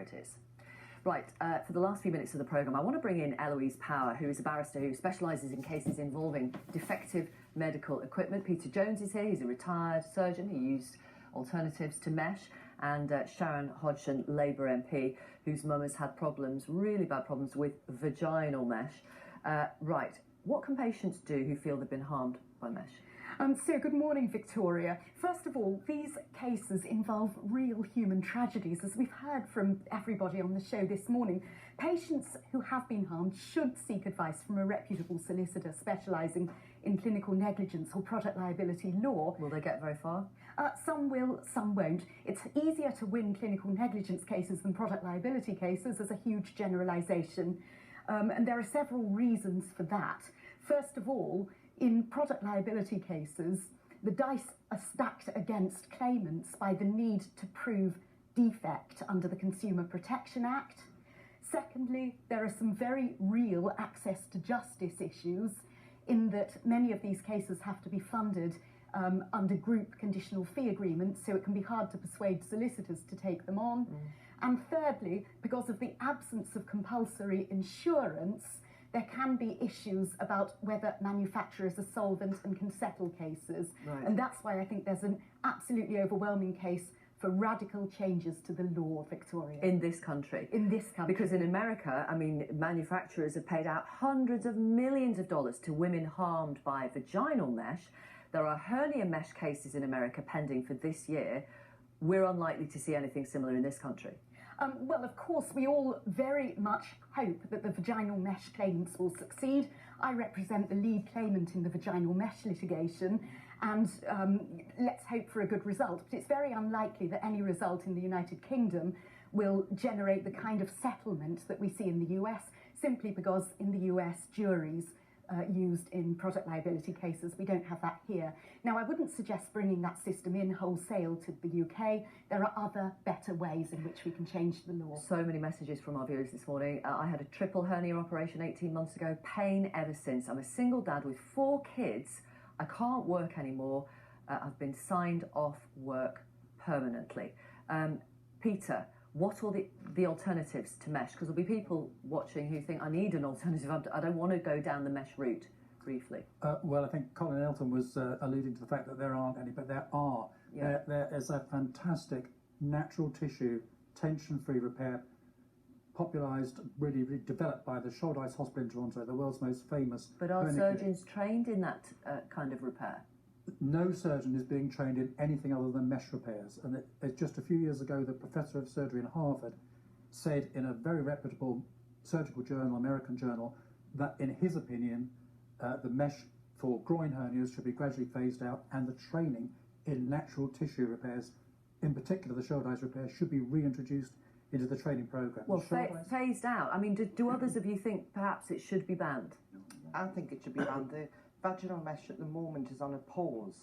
it is. Right, for the last few minutes of the programme, I want to bring in Eloise Power, who is a barrister who specialises in cases involving defective medical equipment. Peter Jones is here. He's a retired surgeon who used alternatives to mesh. And Sharon Hodgson, Labour MP, whose mum has had problems, really bad problems, with vaginal mesh. Right, what can patients do who feel they've been harmed by mesh? So good morning, Victoria. First of all, these cases involve real human tragedies. As we've heard from everybody on the show this morning, patients who have been harmed should seek advice from a reputable solicitor specialising in clinical negligence or product liability law. Will they get very far? Some will, some won't. It's easier to win clinical negligence cases than product liability cases as a huge generalisation. And there are several reasons for that. First of all, in product liability cases, the dice are stacked against claimants by the need to prove defect under the Consumer Protection Act. Secondly, there are some very real access to justice issues in that many of these cases have to be funded under group conditional fee agreements, so it can be hard to persuade solicitors to take them on. And thirdly, because of the absence of compulsory insurance, there can be issues about whether manufacturers are solvent and can settle cases. Right. And that's why I think there's an absolutely overwhelming case for radical changes to the law, Victoria. In this country? In this country. Because in America, I mean, manufacturers have paid out hundreds of millions of dollars to women harmed by vaginal mesh. There are hernia mesh cases in America pending for this year. We're unlikely to see anything similar in this country. Well, of course, we all very much hope that the vaginal mesh claimants will succeed. I represent the lead claimant in the vaginal mesh litigation, and let's hope for a good result. But it's very unlikely that any result in the United Kingdom will generate the kind of settlement that we see in the US, simply because in the US, juries used in product liability cases. We don't have that here. Now, I wouldn't suggest bringing that system in wholesale to the UK. There are other better ways in which we can change the law. So many messages from our viewers this morning. I had a triple hernia operation 18 months ago. Pain ever since. I'm a single dad with 4 kids. I can't work anymore. I've been signed off work permanently. Peter, what are the alternatives to mesh? Because there'll be people watching who think, I need an alternative. I don't want to go down the mesh route. Briefly. Well, I think Colin Elton was alluding to the fact that there aren't any, but there are. Yeah. There is a fantastic natural tissue tension-free repair, popularised, really developed by the Eloise Hospital in Toronto, the world's most famous. But are surgeons trained in that kind of repair? No surgeon is being trained in anything other than mesh repairs. And just a few years ago, the professor of surgery in Harvard said in a very reputable surgical journal, American journal, that in his opinion, the mesh for groin hernias should be gradually phased out, and the training in natural tissue repairs, in particular the Eloise repair, should be reintroduced into the training programme. Well, phased out. I mean, do others of you think perhaps it should be banned? I think it should be banned. The vaginal mesh at the moment is on a pause.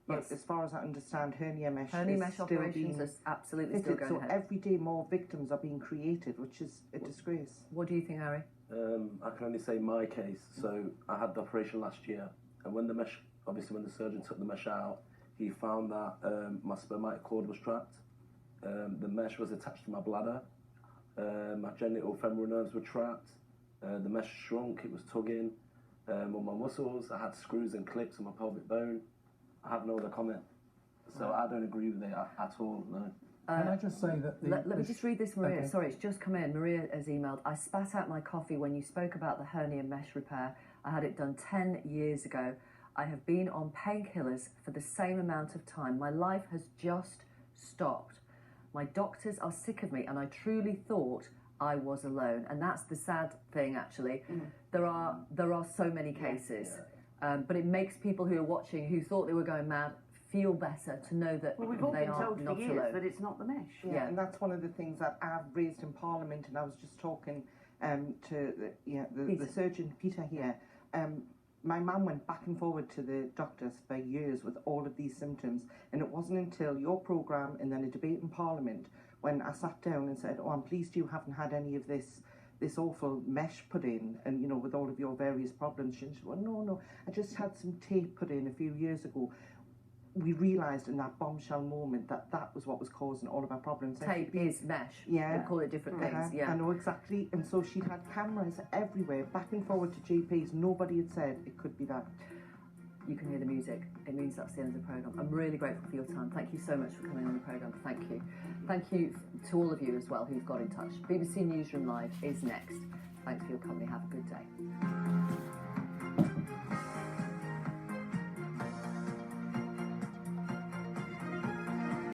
But yes. As far as I understand, hernia mesh operations are absolutely still going ahead. So every day more victims are being created, which is a disgrace. What do you think, Harry? I can only say my case. So I had the operation last year, and when the mesh, obviously when the surgeon took the mesh out, he found that my spermatic cord was trapped. The mesh was attached to my bladder. My genital femoral nerves were trapped. The mesh shrunk, it was tugging on my muscles. I had screws and clips on my pelvic bone. I have no other comment. So I don't agree with it at all, no. Can I just say that... Let me just read this, Maria. Okay. Sorry, it's just come in. Maria has emailed, I spat out my coffee when you spoke about the hernia mesh repair. I had it done 10 years ago. I have been on painkillers for the same amount of time. My life has just stopped. My doctors are sick of me, and I truly thought I was alone. And that's the sad thing, actually. There are so many cases. But it makes people who are watching, who thought they were going mad, feel better to know that well, we've all they been are told not for years alone. that it's not the mesh. Yeah, and that's one of the things that I've raised in Parliament, and I was just talking to the surgeon, Peter, here. My mum went back and forward to the doctors for years with all of these symptoms, and it wasn't until your programme and then a debate in Parliament when I sat down and said, oh, I'm pleased you haven't had any of this awful mesh put in, and, you know, with all of your various problems. She said, well, no, I just had some tape put in a few years ago. we realised in that bombshell moment that that was what was causing all of our problems. Tape is mesh. Yeah. They call it different things. Yeah. I know exactly. And so she'd had cameras everywhere, back and forward to GPs. Nobody had said it could be that. You can hear the music. It means that's the end of the programme. I'm really grateful for your time. Thank you so much for coming on the programme. Thank you. Thank you to all of you as well who've got in touch. BBC Newsroom Live is next. Thanks for your company. Have a good day.